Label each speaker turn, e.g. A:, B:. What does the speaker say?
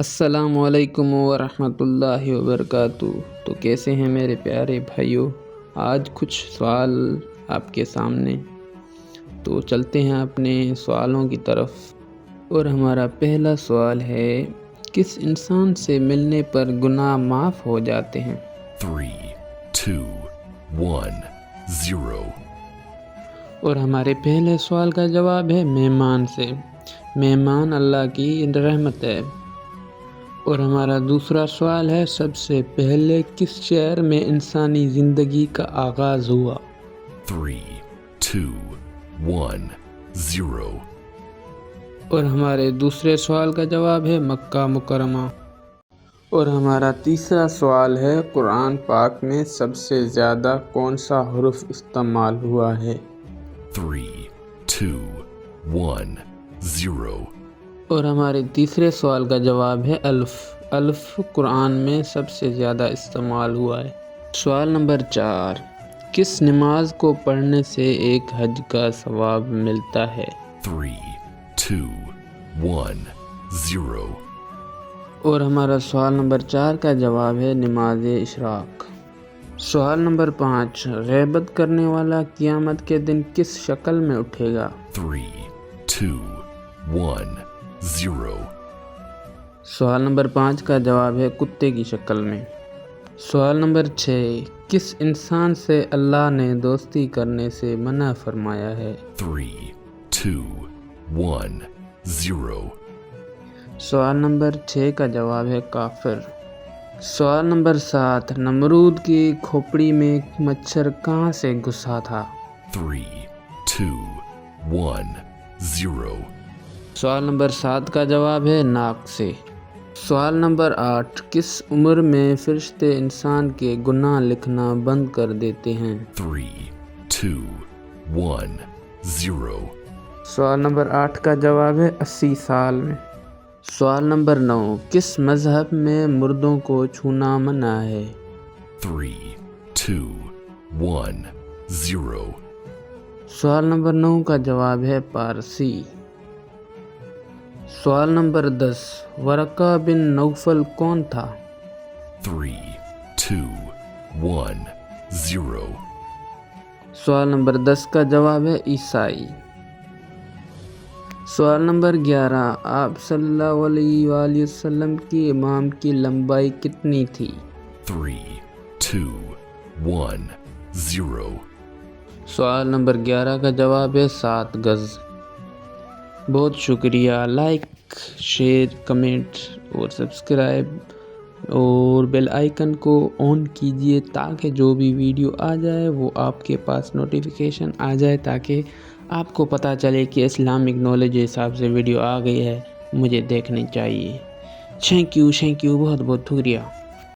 A: السلام علیکم ورحمۃ اللہ وبرکاتہ۔ تو کیسے ہیں میرے پیارے بھائیوں؟ آج کچھ سوال آپ کے سامنے، تو چلتے ہیں اپنے سوالوں کی طرف۔ اور ہمارا پہلا سوال ہے، کس انسان سے ملنے پر گناہ معاف ہو جاتے ہیں؟
B: 3, 2, 1, 0.
A: اور ہمارے پہلے سوال کا جواب ہے مہمان سے۔ مہمان اللہ کی رحمت ہے۔ اور ہمارا دوسرا سوال ہے، سب سے پہلے کس شہر میں انسانی زندگی کا آغاز ہوا؟
B: 3, 2, 1, 0.
A: اور ہمارے دوسرے سوال کا جواب ہے مکہ مکرمہ۔ اور ہمارا تیسرا سوال ہے، قرآن پاک میں سب سے زیادہ کون سا حرف استعمال ہوا ہے؟
B: 3, 2, 1, 0.
A: اور ہمارے تیسرے سوال کا جواب ہے الف۔ الف قرآن میں سب سے زیادہ استعمال ہوا ہے۔ سوال نمبر 4، کس نماز کو پڑھنے سے ایک حج کا ثواب ملتا ہے؟
B: 3, 2, 1, 0.
A: اور ہمارا سوال نمبر 4 کا جواب ہے نماز اشراق۔ سوال نمبر 5، غیبت کرنے والا قیامت کے دن کس شکل میں اٹھے گا؟
B: 3, 2, 1, 0.
A: سوال نمبر 5 کا جواب ہے کتے کی شکل میں۔ سوال نمبر 6، کس انسان سے اللہ نے دوستی کرنے سے منع فرمایا ہے؟
B: 3, 2, 1, 0.
A: سوال نمبر 6 کا جواب ہے کافر۔ سوال نمبر 7، نمرود کی کھوپڑی میں مچھر کہاں سے گھسا تھا؟
B: 3, 2, 1, 0.
A: سوال نمبر 7 کا جواب ہے ناک سے۔ سوال نمبر 8، کس عمر میں فرشتے انسان کے گناہ لکھنا بند کر دیتے ہیں؟
B: 3, 2, 1, 0.
A: سوال نمبر 8 کا جواب ہے 80 سال میں۔ سوال نمبر 9، کس مذہب میں مردوں کو چھونا منع ہے؟
B: 3, 2, 1, 0.
A: سوال نمبر 9 کا جواب ہے پارسی۔ سوال نمبر 10، ورقہ بن نوفل کون تھا؟
B: 3, 2, 1, 0.
A: سوال نمبر 10 کا جواب ہے عیسائی۔ سوال نمبر 11، آپ صلی اللہ علیہ وآلہ وسلم کی امام کی لمبائی کتنی تھی؟
B: 3, 2, 1, 0.
A: سوال نمبر 11 کا جواب ہے 7 گز۔ بہت شکریہ۔ لائک، شیئر، کمنٹ اور سبسکرائب اور بیل آئیکن کو آن کیجئے تاکہ جو بھی ویڈیو آ جائے وہ آپ کے پاس نوٹیفیکیشن آ جائے، تاکہ آپ کو پتہ چلے کہ اسلامک نالج حساب سے ویڈیو آ گئی ہے، مجھے دیکھنی چاہیے۔ تھینک یو، بہت بہت شکریہ۔